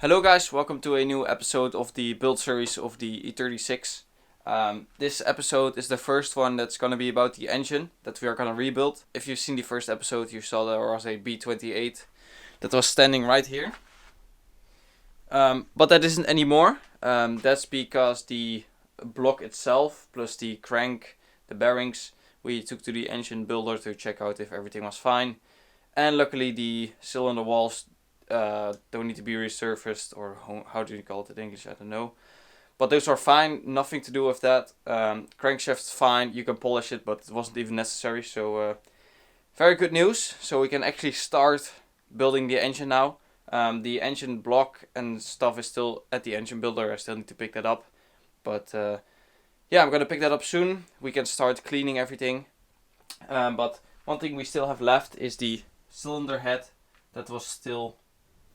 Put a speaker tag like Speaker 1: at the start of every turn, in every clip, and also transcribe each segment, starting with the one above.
Speaker 1: Hello guys, welcome to a new episode of the build series of the E36. This episode is the first one that's going to be about the engine that we are going to rebuild. If you've seen the first episode, you saw there was a B28 that was standing right here. But that isn't anymore. That's because the block itself, plus the crank, the bearings, we took to the engine builder to check out if everything was fine. And luckily the cylinder walls don't need to be resurfaced, or how do you call it in English, I don't know. But those are fine, nothing to do with that. Crankshaft's fine, you can polish it, but it wasn't even necessary. So very good news. So we can actually start building the engine now. The engine block and stuff is still at the engine builder. I still need to pick that up. But yeah, I'm gonna pick that up soon. We can start cleaning everything. But one thing we still have left is the cylinder head that was still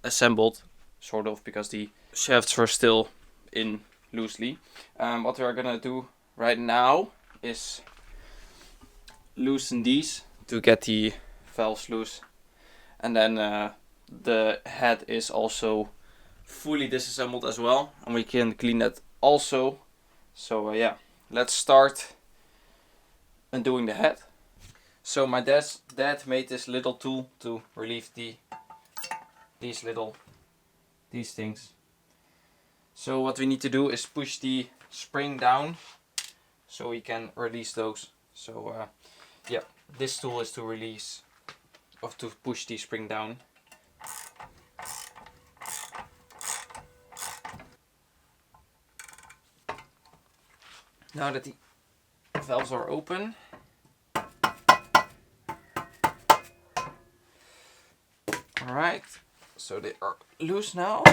Speaker 1: assembled, sort of, because the shafts were still in loosely. What we are gonna do right now is loosen these to get the valves loose, and then the head is also fully disassembled as well, and we can clean that also. So yeah, let's start undoing the head. So my dad made this little tool to relieve these things. So what we need to do is push the spring down so we can release those. So yeah, this tool is to release, or to push the spring down. Now that the valves are open, alright, so they are loose now.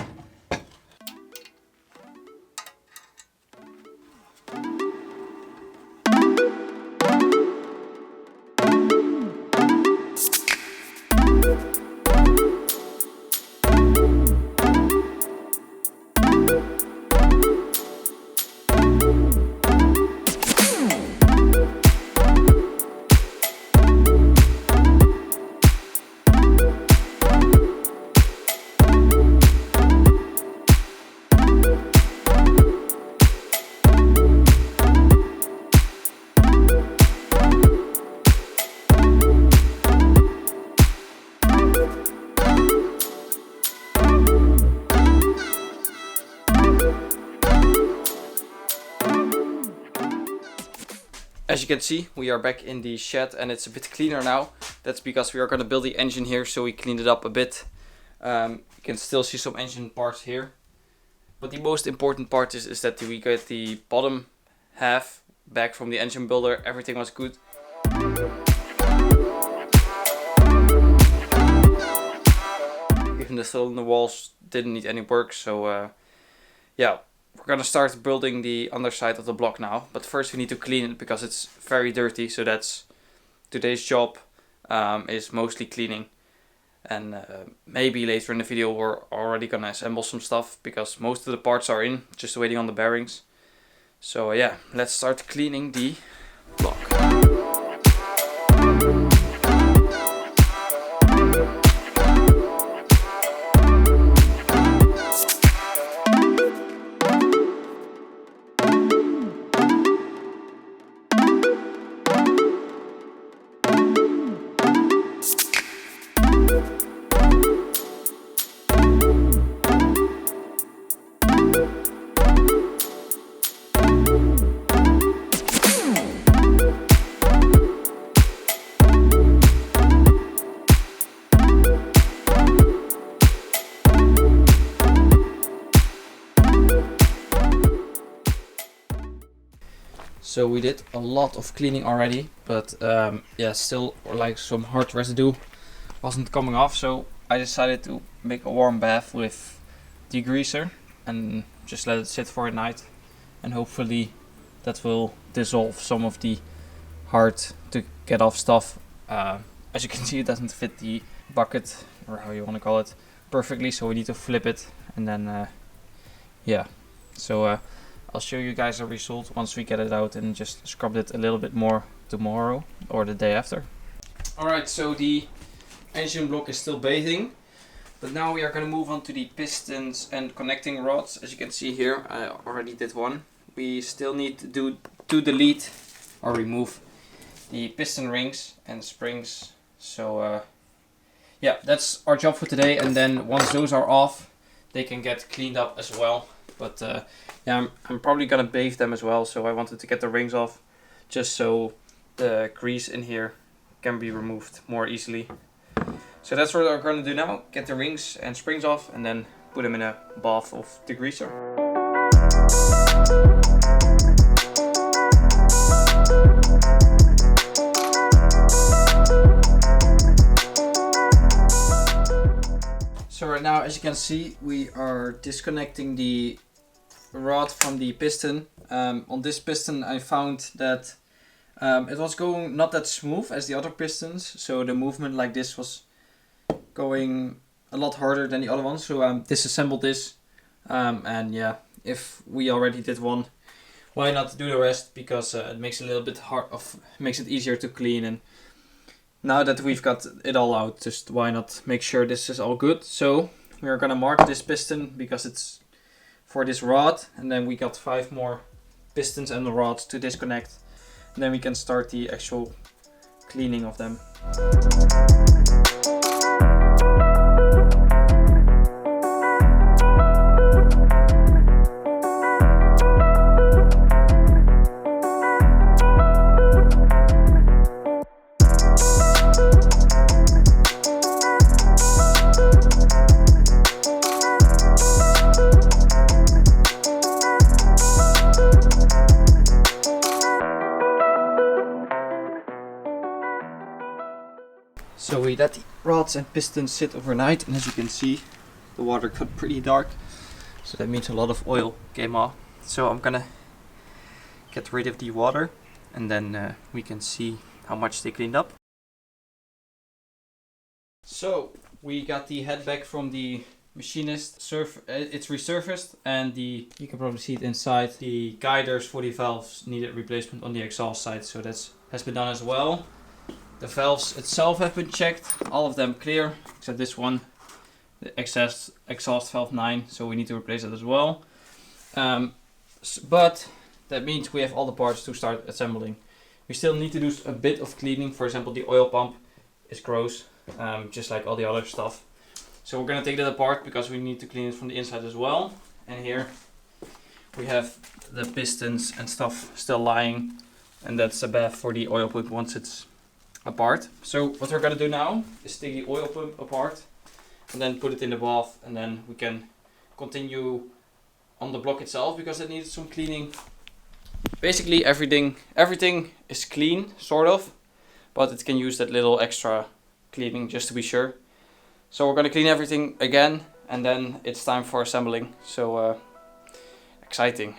Speaker 1: As you can see, we are back in the shed and it's a bit cleaner now. That's because we are going to build the engine here, so we cleaned it up a bit. You can still see some engine parts here. But the most important part is that we get the bottom half back from the engine builder. Everything was good. Even the cylinder walls didn't need any work, so yeah. We're gonna start building the underside of the block now, but first we need to clean it because it's very dirty. So that's today's job, is mostly cleaning, and maybe later in the video we're already gonna assemble some stuff because most of the parts are in, just waiting on the bearings. So yeah, let's start cleaning the block. So we did a lot of cleaning already, but yeah, still like some hard residue wasn't coming off. So I decided to make a warm bath with degreaser and just let it sit for a night, and hopefully that will dissolve some of the hard to get off stuff. As you can see, it doesn't fit the bucket, or how you want to call it, perfectly, so we need to flip it, and then yeah, so I'll show you guys the result once we get it out and just scrub it a little bit more tomorrow or the day after. Alright, so the engine block is still bathing. But now we are going to move on to the pistons and connecting rods. As you can see here, I already did one. We still need to delete or remove the piston rings and springs. So yeah, that's our job for today. And then once those are off, they can get cleaned up as well. But yeah, I'm probably going to bathe them as well. So I wanted to get the rings off just so the grease in here can be removed more easily. So that's what we're going to do now. Get the rings and springs off and then put them in a bath of degreaser. So right now, as you can see, we are disconnecting the rod from the piston. On this piston I found that it was going not that smooth as the other pistons. So the movement like this was going a lot harder than the other ones, so disassembled this, and yeah, if we already did one, why not do the rest, because it makes it a little bit makes it easier to clean. And now that we've got it all out, just why not make sure this is all good. So we're gonna mark this piston because it's for this rod, and then we got 5 more pistons and the rods to disconnect, and then we can start the actual cleaning of them. So we let the rods and pistons sit overnight, and as you can see, the water got pretty dark. So that means a lot of oil came off. So I'm gonna get rid of the water, and then we can see how much they cleaned up. So we got the head back from the machinist. It's resurfaced, and you can probably see it inside. The guiders for the valves needed replacement on the exhaust side, so that has been done as well. The valves itself have been checked, all of them clear, except this one, the exhaust valve 9, so we need to replace it as well. But that means we have all the parts to start assembling. We still need to do a bit of cleaning. For example, the oil pump is gross, just like all the other stuff. So we're going to take that apart because we need to clean it from the inside as well. And here we have the pistons and stuff still lying, and that's a bath for the oil pump once it's apart. So what we're gonna do now is take the oil pump apart and then put it in the bath, and then we can continue on the block itself because it needs some cleaning. Basically everything is clean, sort of, but it can use that little extra cleaning just to be sure. So we're gonna clean everything again, and then it's time for assembling. So exciting.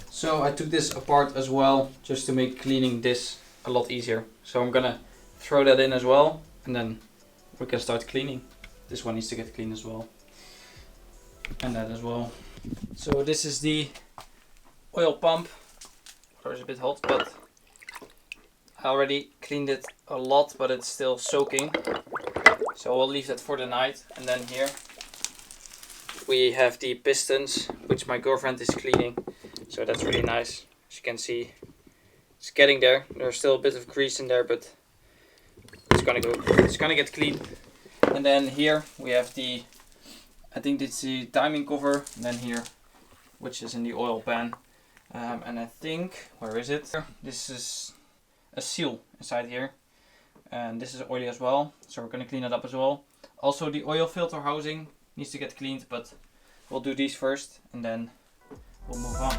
Speaker 1: So I took this apart as well, just to make cleaning this a lot easier. So I'm gonna throw that in as well, and then we can start cleaning. This one needs to get clean as well, and that as well. So this is the oil pump. Water is a bit hot, but I already cleaned it a lot, but it's still soaking. So we'll leave that for the night. And then here we have the pistons, which my girlfriend is cleaning. So that's really nice. As you can see, it's getting there. There's still a bit of grease in there, but it's gonna get clean. And then here we have I think it's the timing cover. And then here, which is in the oil pan. And I think, where is it? This is a seal inside here. And this is oily as well. So we're gonna clean it up as well. Also the oil filter housing needs to get cleaned, but we'll do these first and then we'll move on.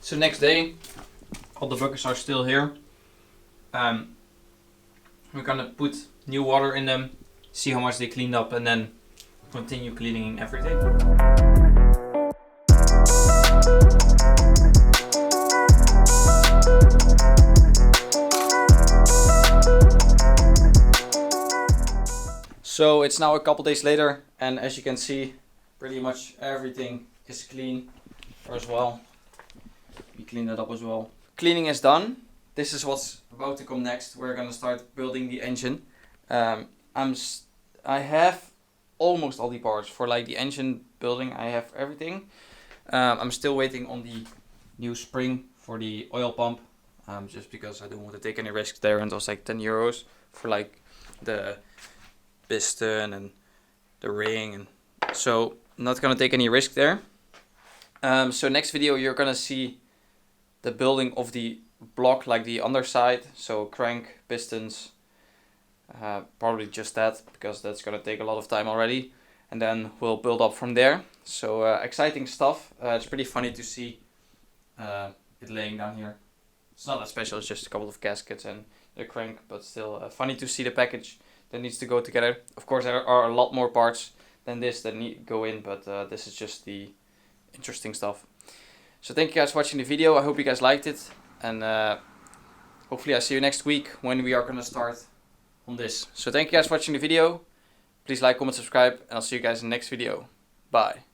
Speaker 1: So next day, all the buckets are still here. We're gonna put new water in them, see how much they cleaned up, and then continue cleaning everything. So it's now a couple days later, and as you can see, pretty much everything is clean as well. We cleaned that up as well. Cleaning is done. This is what's about to come next. We're gonna start building the engine. I have almost all the parts for like the engine building. I have everything. I'm still waiting on the new spring for the oil pump, just because I don't want to take any risks there, and it was like 10 euros for like the piston and the ring, and so I'm not gonna take any risk there. So next video you're gonna see the building of the block, like the underside, so crank, pistons, probably just that, because that's gonna take a lot of time already, and then we'll build up from there. So exciting stuff. It's pretty funny to see it laying down here. It's not that special, it's just a couple of gaskets and the crank, but still funny to see the package that needs to go together. Of course there are a lot more parts than this that need to go in, but this is just the interesting stuff. So thank you guys for watching the video. I hope you guys liked it, and hopefully I see you next week when we are going to start on this. So thank you guys for watching the video. Please like, comment, subscribe, and I'll see you guys in the next video. Bye.